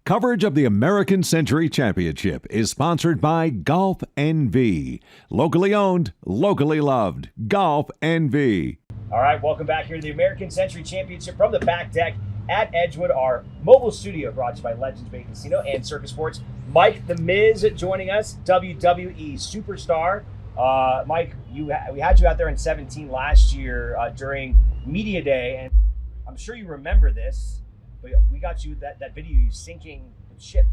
Coverage of the American Century Championship is sponsored by Golf NV. Locally owned, locally loved. Golf NV. All right, welcome back here to the American Century Championship from the back deck at Edgewood, our mobile studio brought to you by Legends Bay Casino and Circus Sports. Mike The Miz joining us, WWE superstar. Mike, we had you out there in 17 last year during Media Day, and I'm sure you remember this, but we got you that video you sinking the ship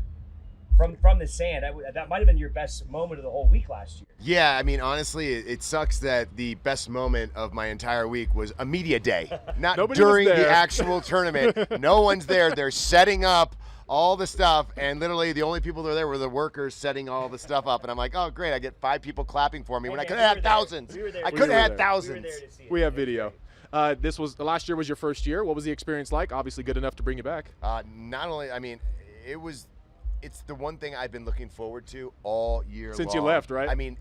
from the sand. That might have been your best moment of the whole week last year. Yeah, I mean, honestly, it sucks that the best moment of my entire week was a media day, not during the actual tournament. No one's there. They're setting up all the stuff, and literally the only people that were there were the workers setting all the stuff up. And I'm like, oh, great, I get 5 people clapping for me when I could have had thousands. I could have had thousands. We have video. Last year was your first year. What was the experience like? Obviously good enough to bring you back. Not only, I mean, it's the one thing I've been looking forward to all year long. Since you left, right? I mean,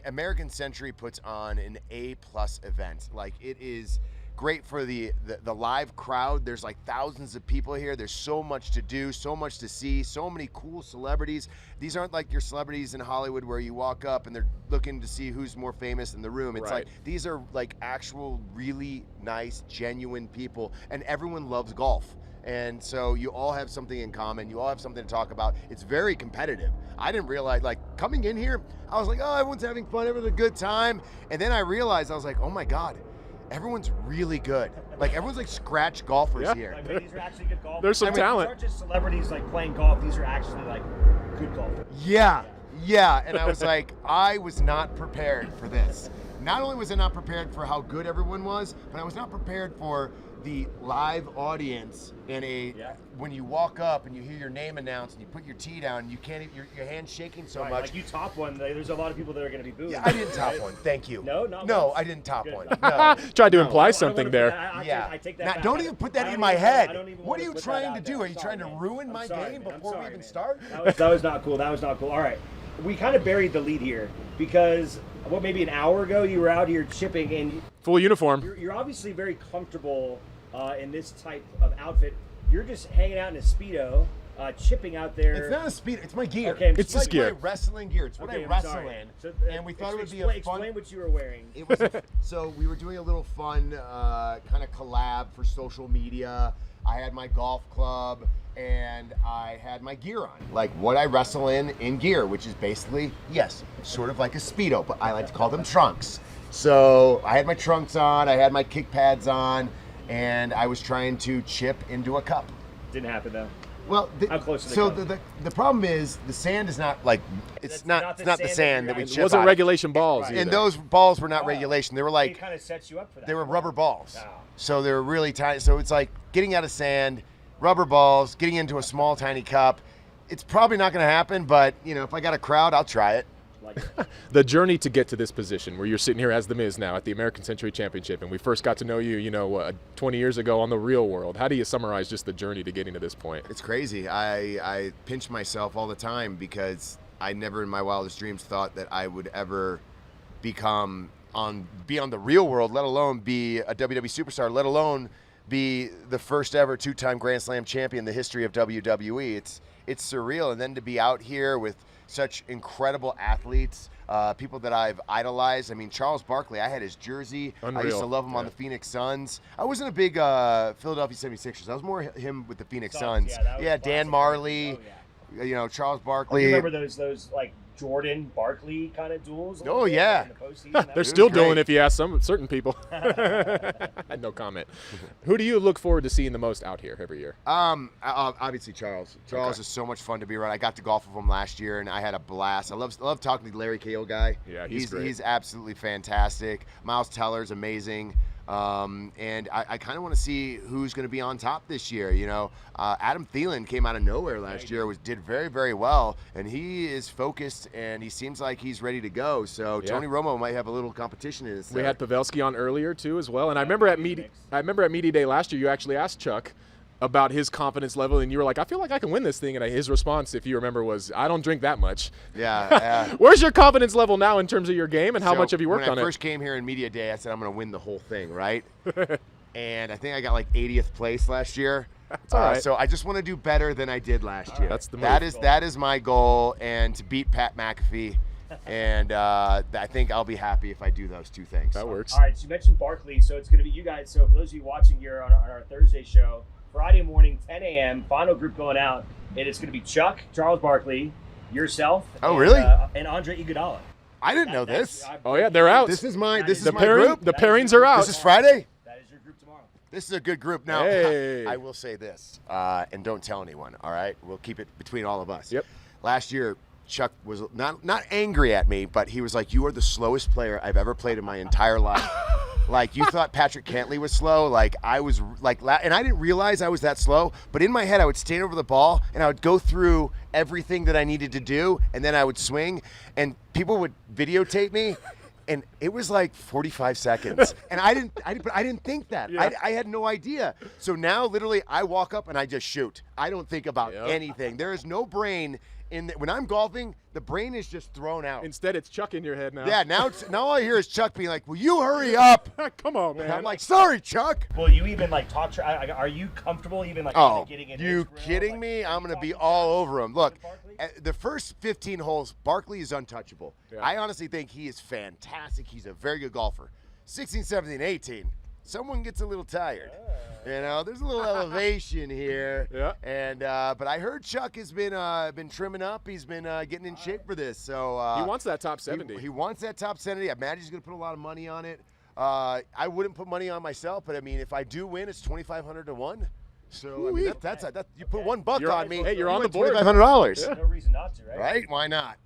American Century puts on an A-plus event. Like, it is great for the live crowd. There's like thousands of people here. There's so much to do, so much to see, so many cool celebrities. These aren't like your celebrities in Hollywood where you walk up and they're looking to see who's more famous in the room. It's like, these are like actual really nice, genuine people, and everyone loves golf. And so you all have something in common. You all have something to talk about. It's very competitive. I didn't realize, like, coming in here, I was like, oh, everyone's having fun, everyone's a good time. And then I realized, I was like, oh my God, everyone's really good. Like, everyone's like scratch golfers here. I mean, these are actually good golfers. There's some talent. These aren't just celebrities like playing golf. These are actually like good golfers. Yeah. And I was like, I was not prepared for this. Not only was I not prepared for how good everyone was, but I was not prepared for the live audience in when you walk up and you hear your name announced and you put your tee down and you can't, your hand's shaking so much. Like, you top one, there's a lot of people that are going to be booing. Yeah, I didn't top one. Thank you. No, I didn't top one. No. Tried to imply something there. I take that back. Don't even put that in my head. What are you trying to do? Are you trying to ruin my game before we even start? That was not cool. All right. We kind of buried the lead here because, maybe an hour ago you were out here chipping and full uniform. You're obviously very comfortable in this type of outfit. You're just hanging out in a Speedo, chipping out there. It's not a Speedo, it's my gear. Okay, it's like gear. my wrestling gear. It's what I wrestle in. So, and we thought it would be a fun. Explain what you were wearing. It was so we were doing a little fun kind of collab for social media. I had my golf club and I had my gear on, like what I wrestle in gear, which is basically, yes, sort of like a Speedo, but I like to call them trunks. So I had my trunks on, I had my kick pads on, and I was trying to chip into a cup. Didn't happen though. Well, how close to the problem is the sand is not like it's not the sand that we chip. It wasn't regulation balls, right. And those balls were not regulation. They were like it kind of sets you up for that. They were rubber balls, Wow. So they were really tiny. So it's like getting out of sand, rubber balls, getting into a small tiny cup. It's probably not going to happen, but if I got a crowd, I'll try it. The journey to get to this position where you're sitting here as The Miz now at the American Century Championship, and we first got to know you, 20 years ago on The Real World. How do you summarize just the journey to getting to this point? It's crazy. I pinch myself all the time because I never in my wildest dreams thought that I would ever be on The Real World, let alone be a WWE superstar, let alone be the first ever 2-time Grand Slam champion in the history of WWE. It's surreal. And then to be out here with such incredible athletes, people that I've idolized. I mean, Charles Barkley, I had his jersey. Unreal. I used to love him on the Phoenix Suns. I wasn't a big Philadelphia 76ers. I was more him with the Phoenix Suns. Yeah, Dan Marley, Charles Barkley. You remember those like Jordan Barkley kind of duels? Oh yeah, they're still doing. If you ask certain people. No comment. Who do you look forward to seeing the most out here every year? Obviously Charles. Charles is so much fun to be around. I got to golf with him last year, and I had a blast. I love talking to the Larry Cahill guy. Yeah, he's great. He's absolutely fantastic. Miles Teller's amazing. And I kind of want to see who's going to be on top this year. Adam Thielen came out of nowhere last year, did very, very well, and he is focused, and he seems like he's ready to go. So Tony Romo might have a little competition in his. We had Pavelski on earlier too as well, and I remember at Media Day last year, you actually asked Chuck about his confidence level, and you were like, I feel like I can win this thing, and his response, if you remember, was, I don't drink that much. Yeah. Where's your confidence level now in terms of your game, and how much have you worked on it? When I first came here in Media Day, I said I'm going to win the whole thing, right? And I think I got like 80th place last year. all right. So I just want to do better than I did last year. That's the that is my goal, and to beat Pat McAfee. And I think I'll be happy if I do those two things. That works. All right, so you mentioned Barkley, so it's going to be you guys. So for those of you watching here on our Thursday show, Friday morning, 10 a.m., final group going out, and it's going to be Chuck, Charles Barkley, yourself, really? And Andre Iguodala. I didn't know this. Oh yeah, they're out. This is my the my group. The pairings are out. This is Friday. That is your group tomorrow. This is a good group. Now, Hey. I will say this, and don't tell anyone, all right? We'll keep it between all of us. Yep. Last year, Chuck was not angry at me, but he was like, "You are the slowest player I've ever played in my entire life." Like, you thought Patrick Cantley was slow. Like, I was like, and I didn't realize I was that slow, but in my head, I would stand over the ball and I would go through everything that I needed to do, and then I would swing, and people would videotape me. And it was like 45 seconds, and I didn't think that. Yeah. I had no idea. So now, literally, I walk up and I just shoot. I don't think about anything. There is no brain when I'm golfing. The brain is just thrown out. Instead, it's Chuck in your head now. Yeah. Now all I hear is Chuck being like, "Will you hurry up?" Come on, man. And I'm like, "Sorry, Chuck." Will you even like talk? Are you comfortable even like getting in? You his grill? kidding Like, me? I'm you gonna be talking all over him. Look, Barkley? the first 15 holes, Barkley is untouchable. Yeah. I honestly think he is fantastic. He's a very good golfer. 16, 17, 18, someone gets a little tired. You know, there's a little elevation here. Yeah. And but I heard Chuck has been trimming up. He's been getting in shape for this. So he wants that top 70. He wants that top 70. I imagine he's gonna put a lot of money on it. I wouldn't put money on myself, but I mean, if I do win, it's 2,500 to 1. So I mean, that's you put $1 on me. Hey, you're on the board. $2,500. No reason not to, right? Right? Why not?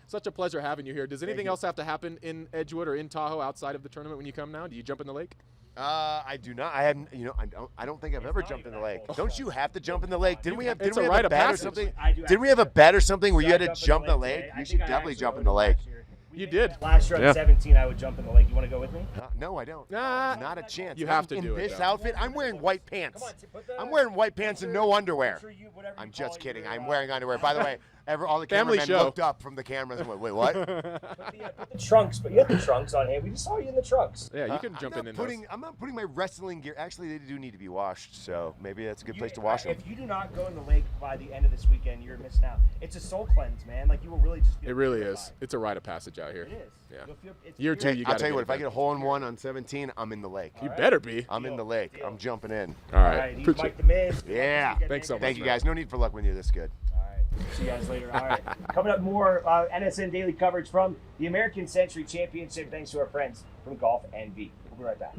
Such a pleasure having you here. Does anything else have to happen in Edgewood or in Tahoe outside of the tournament when you come now? Do you jump in the lake? I do not. I haven't. You know, I don't think I've ever jumped in the lake. Don't you have to jump in the lake? Didn't we have? It's Didn't we a have rite a of bet or passage. something? Didn't we have a bet or something where you had to jump in the lake? today. I You think should I definitely actually jump in would the lake. last year. You did. Last year at 17, I would jump in the lake. You want to go with me? No, I don't. Nah. Not a chance. You have to in do it, this though. outfit. I'm wearing white pants. Come on, put the- I'm wearing white pants and no underwear. Sure you- whatever you I'm call just kidding. your, I'm wearing underwear. By the way, all the Family cameramen show. looked up from the cameras and went, "Wait, what?" Put the trunks, but you have the trunks on hand. We just saw you in the trunks. Yeah, you can jump in those. I'm not putting my wrestling gear. Actually, they do need to be washed, so maybe that's a good place to wash them. If you do not go in the lake by the end of this weekend, you're missing out. It's a soul cleanse, man. Like you will really just feel It really purified. is. It's a rite of passage out here. It is. Yeah. You'll feel, it's Year two, pure. you I'll gotta tell you get what. it If I done. get a hole-in-one on 17, I'm in the lake. You better be. I'm in the lake. I'm jumping in. All All right. right, he's Appreciate Mike the Miz. Yeah. Thanks so much. Thank you, man. guys. No need for luck when you're this good. All right. See you guys later. All right. Coming up, more NSN Daily coverage from the American Century Championship. Thanks to our friends from Golf NV. We'll be right back.